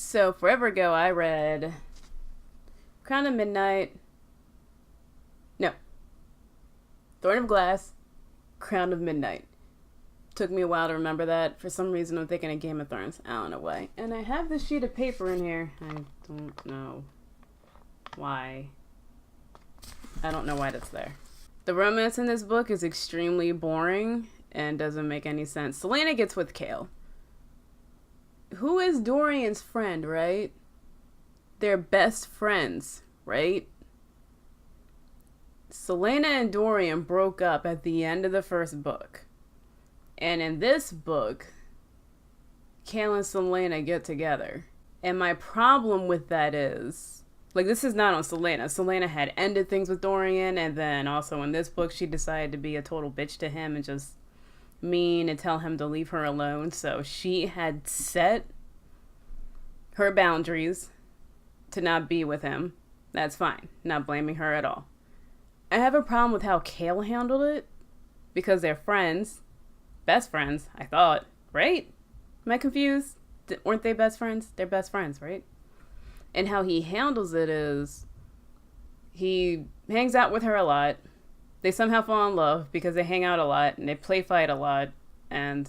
So forever ago, I read Crown of Midnight. No, Thorn of Glass, Crown of Midnight. Took me a while to remember that. For some reason, I'm thinking of Game of Thrones. I don't know why. And I have this sheet of paper in here. I don't know why. I don't know why that's there. The romance in this book is extremely boring and doesn't make any sense. Selena gets with Kale, who is Dorian's friend, right? They're best friends, right? Selena and Dorian broke up at the end of the first book. And in this book, Kale and Selena get together. And my problem with that is, like, this is not on Selena. Selena had ended things with Dorian, and then also in this book, she decided to be a total bitch to him and just mean and tell him to leave her alone. So she had set her boundaries to not be with him. That's fine. Not blaming her at all. I have a problem with how Kale handled it, because they're friends. Best friends, I thought. Right? Am I confused? Weren't they best friends? They're best friends, right? And how he handles it is he hangs out with her a lot. They somehow fall in love because they hang out a lot and they play fight a lot and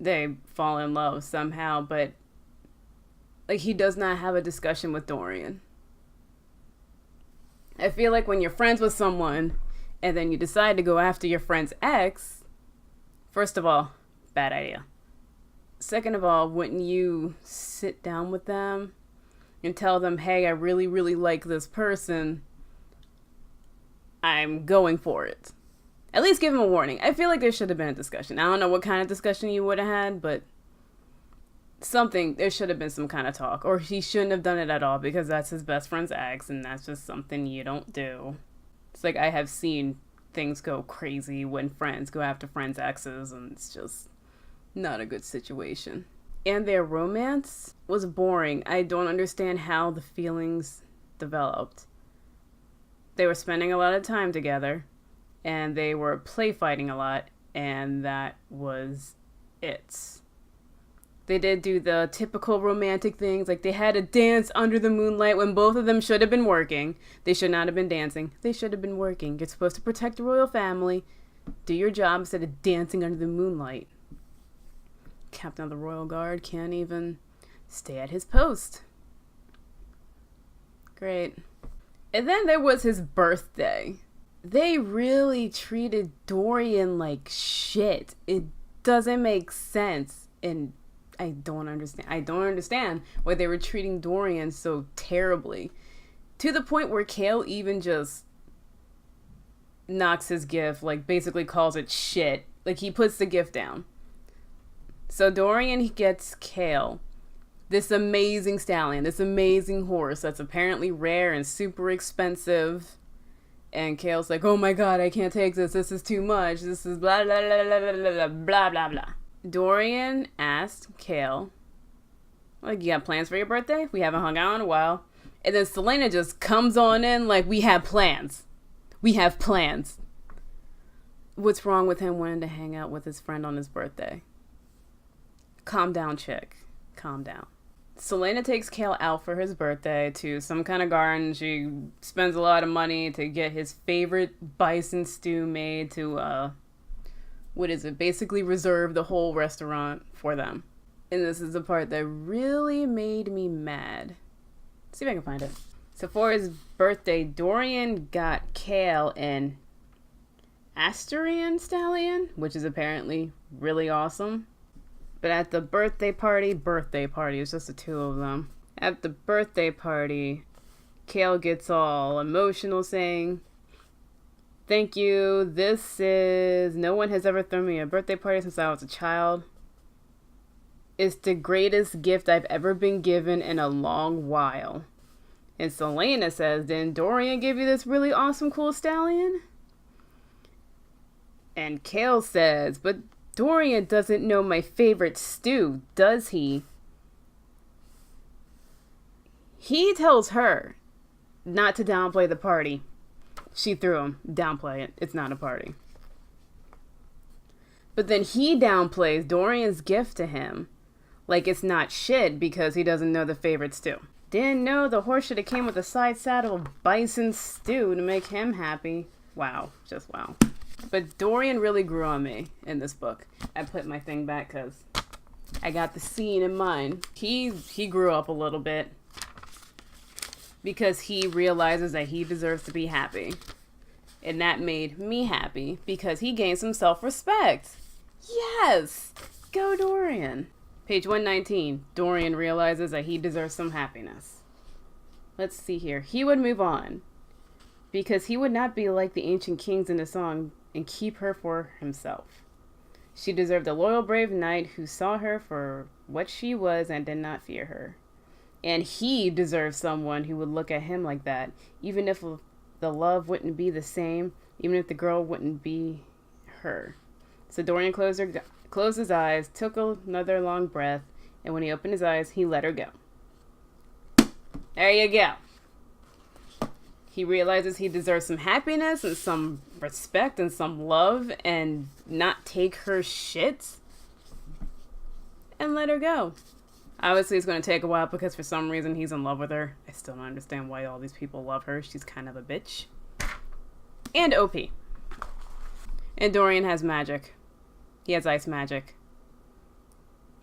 they fall in love somehow, but like he does not have a discussion with Dorian. I feel like when you're friends with someone and then you decide to go after your friend's ex, first of all, bad idea. Second of all, wouldn't you sit down with them and tell them, hey, I really, really like this person. I'm going for it. At least give him a warning. I feel like there should have been a discussion. I don't know what kind of discussion you would have had, but something, there should have been some kind of talk. Or he shouldn't have done it at all because that's his best friend's ex and that's just something you don't do. It's like I have seen things go crazy when friends go after friends' exes and it's just not a good situation. And their romance was boring. I don't understand how the feelings developed. They were spending a lot of time together and they were play fighting a lot, and that was it. They did do the typical romantic things, like they had a dance under the moonlight when both of them should have been working. They should not have been dancing. They should have been working. You're supposed to protect the royal family. Do your job instead of dancing under the moonlight. Captain of the Royal Guard can't even stay at his post. Great. And then there was his birthday. They really treated Dorian like shit. It doesn't make sense. And I don't understand why they were treating Dorian so terribly. To the point where Kale even just knocks his gift, like basically calls it shit. Like he puts the gift down. So Dorian gets Kale this amazing stallion, this amazing horse that's apparently rare and super expensive. And Kale's like, oh my god, I can't take this. This is too much. This is blah, blah, blah, blah, blah, blah, blah, blah, blah. Dorian asked Kale, like, you got plans for your birthday? We haven't hung out in a while. And then Selena just comes on in like, we have plans. We have plans. What's wrong with him wanting to hang out with his friend on his birthday? Calm down, chick. Calm down. Selena takes Kale out for his birthday to some kind of garden. She spends a lot of money to get his favorite bison stew made to, basically reserve the whole restaurant for them. And this is the part that really made me mad. Let's see if I can find it. So for his birthday, Dorian got Kale an Asturian stallion, which is apparently really awesome. But at the birthday party, it's just the two of them. At the birthday party, Kale gets all emotional saying, thank you, no one has ever thrown me a birthday party since I was a child. It's the greatest gift I've ever been given in a long while. And Selena says, didn't Dorian give you this really awesome, cool stallion? And Kale says, but Dorian doesn't know my favorite stew, does he? He tells her not to downplay the party. She threw him. Downplay it. It's not a party. But then he downplays Dorian's gift to him Like it's not shit because he doesn't know the favorite stew. Didn't know the horse should have came with a side saddle of bison stew to make him happy. Wow, just wow. But Dorian really grew on me in this book. I put my thing back because I got the scene in mind. He grew up a little bit because he realizes that he deserves to be happy. And that made me happy because he gained some self-respect. Yes! Go Dorian. Page 119. Dorian realizes that he deserves some happiness. Let's see here. He would move on because he would not be like the ancient kings in the song and keep her for himself. She deserved a loyal, brave knight who saw her for what she was and did not fear her. And he deserved someone who would look at him like that, even if the love wouldn't be the same, even if the girl wouldn't be her. So Dorian closed his eyes, took another long breath, and when he opened his eyes, he let her go. There you go. He realizes he deserves some happiness and some respect and some love and not take her shit and let her go. Obviously, it's going to take a while because for some reason he's in love with her. I still don't understand why all these people love her. She's kind of a bitch. And OP. And Dorian has magic. He has ice magic.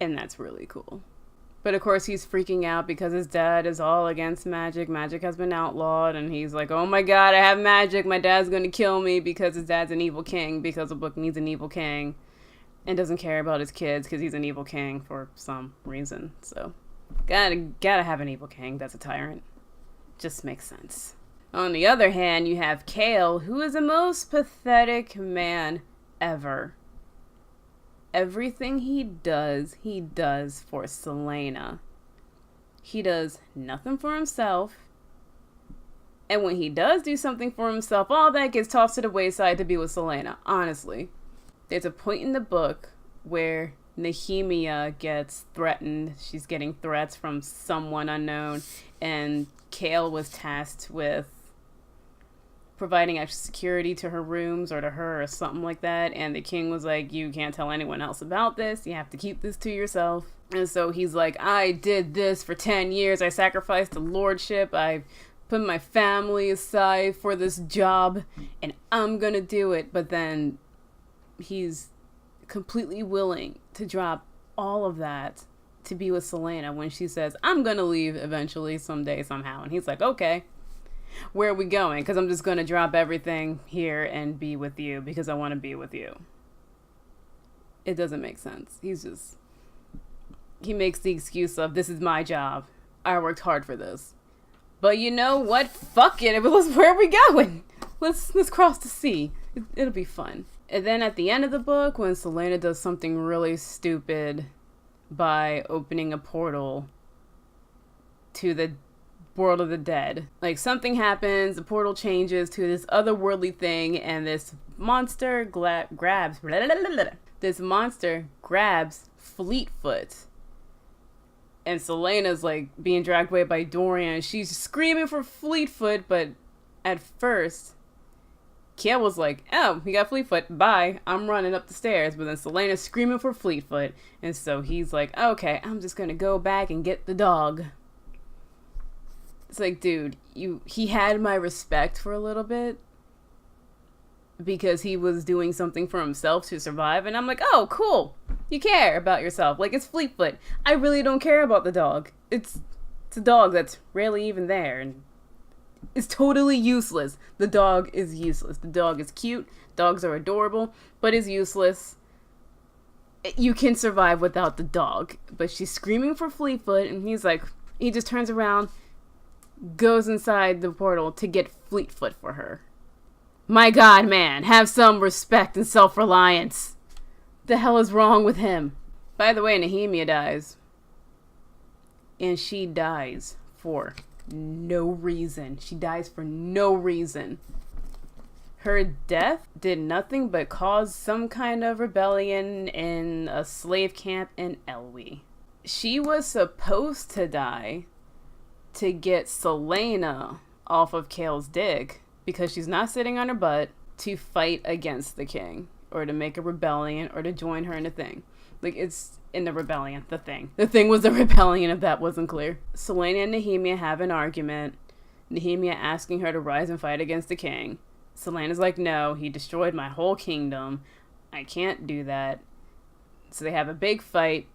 And that's really cool. But of course he's freaking out because his dad is all against magic. Magic has been outlawed and he's like, oh my god, I have magic. My dad's going to kill me because his dad's an evil king because the book needs an evil king. And doesn't care about his kids because he's an evil king for some reason. So, gotta have an evil king that's a tyrant. Just makes sense. On the other hand, you have Kale, who is the most pathetic man ever. Everything he does for Selena. He does nothing for himself. And when he does do something for himself, all that gets tossed to the wayside to be with Selena, honestly. There's a point in the book where Nehemia gets threatened. She's getting threats from someone unknown. And Kale was tasked with providing extra security to her rooms or to her or something like that. And the king was like, you can't tell anyone else about this. You have to keep this to yourself. And so he's like, I did this for 10 years. I sacrificed the lordship. I put my family aside for this job. And I'm going to do it. But then he's completely willing to drop all of that to be with Selena when she says, I'm going to leave eventually someday, somehow. And he's like, okay, where are we going? Because I'm just going to drop everything here and be with you because I want to be with you. It doesn't make sense. He makes the excuse of, this is my job. I worked hard for this. But you know what? Fuck it. Where are we going? Let's cross the sea. It'll be fun. And then at the end of the book, when Selena does something really stupid by opening a portal to the world of the dead. Like something happens, the portal changes to this otherworldly thing, and this monster grabs Fleetfoot. And Selena's like being dragged away by Dorian. She's screaming for Fleetfoot, but at first Kale was like, oh, he got Fleetfoot, bye, I'm running up the stairs. But then Selena's screaming for Fleetfoot, and so he's like, okay, I'm just gonna go back and get the dog. It's like, dude, he had my respect for a little bit because he was doing something for himself to survive, and I'm like, oh, cool, you care about yourself. Like, it's Fleetfoot. I really don't care about the dog. It's a dog that's rarely even there, and it's totally useless. The dog is useless. The dog is cute. Dogs are adorable, but is useless. You can survive without the dog. But she's screaming for Fleetfoot, and he's like, he just turns around, goes inside the portal to get Fleetfoot for her. My God, man, have some respect and self-reliance. The hell is wrong with him? By the way, Nehemia dies. And she dies for no reason. She dies for no reason. Her death did nothing but cause some kind of rebellion in a slave camp in Elwë. She was supposed to die to get Selena off of Kale's dick because she's not sitting on her butt to fight against the king or to make a rebellion or to join her in a thing. Like, it's in the rebellion. The thing was the rebellion, if that wasn't clear. Celaena and Nehemia have an argument. Nehemia asking her to rise and fight against the king. Celaena's like, no, he destroyed my whole kingdom. I can't do that. So they have a big fight.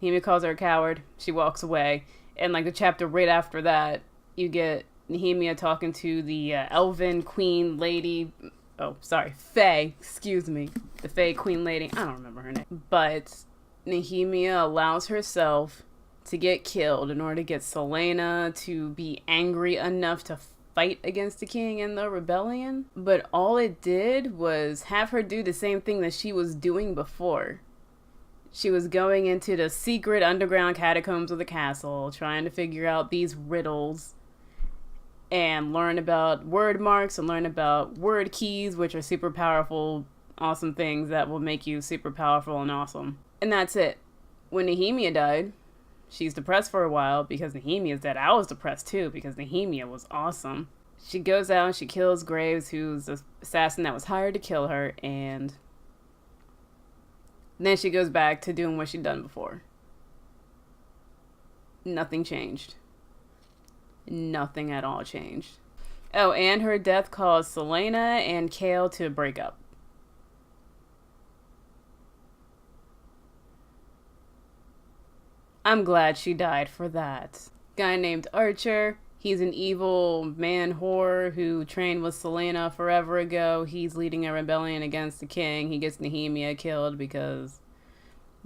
Nehemia calls her a coward. She walks away. And like the chapter right after that, you get Nehemia talking to the elven queen lady. Oh, sorry, Fae. Excuse me. The Fae queen lady. I don't remember her name. But Nehemia allows herself to get killed in order to get Celaena to be angry enough to fight against the king and the rebellion. But all it did was have her do the same thing that she was doing before. She was going into the secret underground catacombs of the castle, trying to figure out these riddles and learn about word marks and learn about word keys, which are super powerful, awesome things that will make you super powerful and awesome. And that's it. When Nehemia died, she's depressed for a while because Nehemia's dead. I was depressed too because Nehemia was awesome. She goes out and she kills Graves, who's the assassin that was hired to kill her, and then she goes back to doing what she'd done before. Nothing changed. Nothing at all changed. Oh, and her death caused Celaena and Chaol to break up. I'm glad she died for that. Guy named Archer. He's an evil man whore who trained with Celaena forever ago. He's leading a rebellion against the king. He gets Nehemia killed because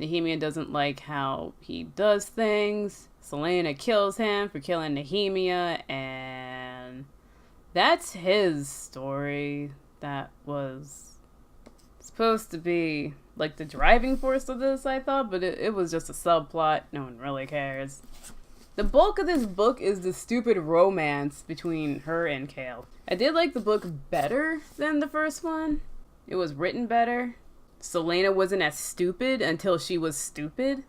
Nehemia doesn't like how he does things. Celaena kills him for killing Nehemia, and that's his story. That was supposed to be like the driving force of this, I thought, but it was just a subplot. No one really cares. The bulk of this book is the stupid romance between her and Chaol. I did like the book better than the first one. It was written better. Celaena wasn't as stupid until she was stupid.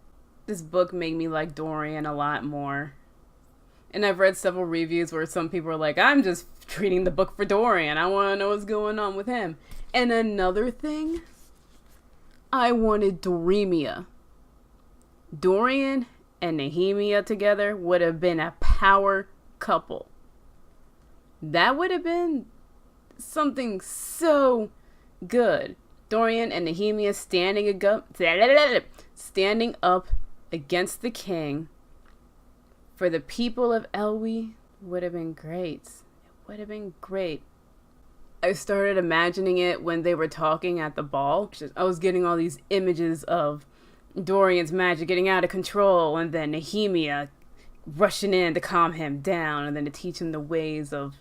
This book made me like Dorian a lot more. And I've read several reviews where some people are like, I'm just reading the book for Dorian. I want to know what's going on with him. And another thing, I wanted Doremia. Dorian and Nehemia together would have been a power couple. That would have been something so good. Dorian and Nehemia standing up against the king for the people of Elwë would have been great. It would have been great. I started imagining it when they were talking at the ball. I was getting all these images of Dorian's magic getting out of control, and then Nehemia rushing in to calm him down, and then to teach him the ways of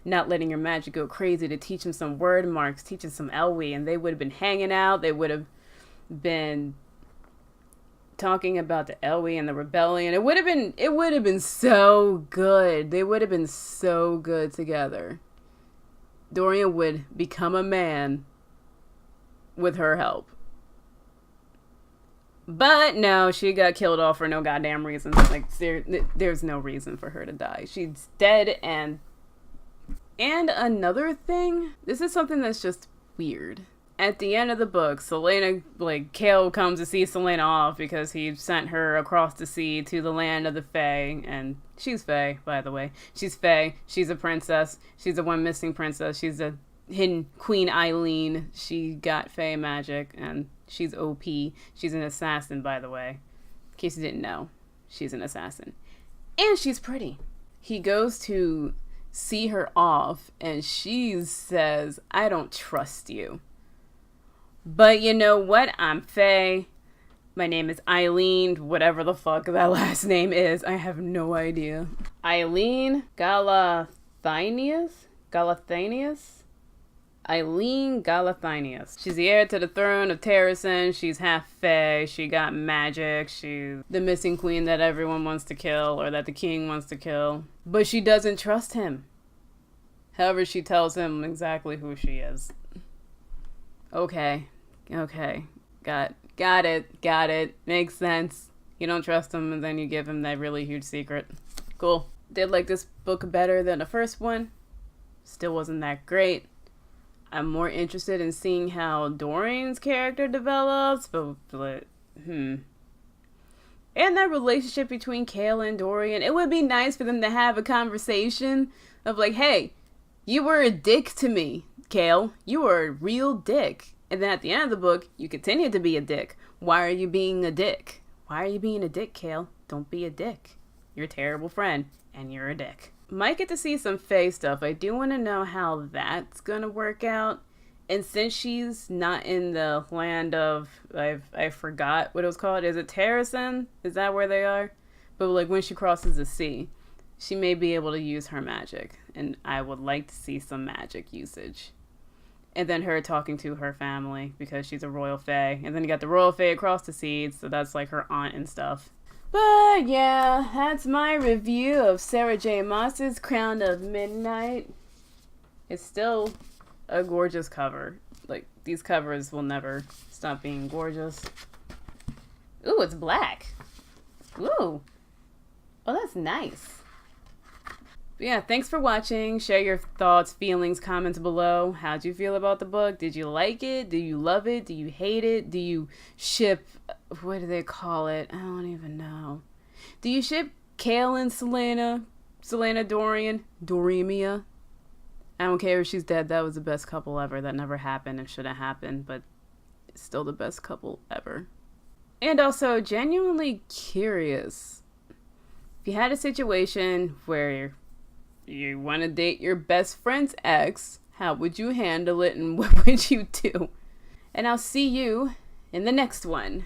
not letting your magic go crazy, to teach him some word marks, teach him some Elwë, and they would have been hanging out. They would have been talking about the Elwë and the rebellion. It would have been so good. They would have been so good together. Dorian would become a man with her help. But no, she got killed off for no goddamn reason. Like, there's no reason for her to die. She's dead. And another thing, this is something that's just weird. At the end of the book, Celaena, like, Chaol comes to see Celaena off because he sent her across the sea to the land of the Fae. And she's Fae, by the way. She's Fae. She's a princess. She's the one missing princess. She's a hidden Queen Eileen. She got Fae magic, and she's OP. She's an assassin, by the way. In case you didn't know, she's an assassin. And she's pretty. He goes to see her off, and she says, I don't trust you. But you know what? I'm Fae. My name is Eileen, whatever the fuck that last name is. I have no idea. Eileen Galathinius? Eileen Galathinius. She's the heir to the throne of Terrasen. She's half Fae. She got magic. She's the missing queen that everyone wants to kill, or that the king wants to kill. But she doesn't trust him. However, she tells him exactly who she is. Okay. Got it. Makes sense. You don't trust him, and then you give him that really huge secret. Cool. Did like this book better than the first one. Still wasn't that great. I'm more interested in seeing how Dorian's character develops, but And that relationship between Kale and Dorian, it would be nice for them to have a conversation of like, hey, you were a dick to me, Kale. You were a real dick. And then at the end of the book, you continue to be a dick. Why are you being a dick? Why are you being a dick, Kale? Don't be a dick. You're a terrible friend, and you're a dick. Might get to see some Fae stuff. I do want to know how that's gonna work out. And since she's not in the land of, I forgot what it was called. Is it Terrasen? Is that where they are? But like when she crosses the sea, she may be able to use her magic. And I would like to see some magic usage. And then her talking to her family because she's a royal fae. And then you got the royal fae across the seas, so that's like her aunt and stuff. But yeah, that's my review of Sarah J. Maas's Crown of Midnight. It's still a gorgeous cover. Like, these covers will never stop being gorgeous. Ooh, it's black. Ooh. Oh, that's nice. But yeah, thanks for watching. Share your thoughts, feelings, comments below. How'd you feel about the book? Did you like it? Do you love it? Do you hate it? Do you ship... What do they call it? I don't even know. Do you ship Kale and Selena? Selena Dorian? Doremia? I don't care if she's dead. That was the best couple ever. That never happened and shouldn't happen, but it's still the best couple ever. And also, genuinely curious. If you had a situation where you want to date your best friend's ex, how would you handle it and what would you do? And I'll see you in the next one.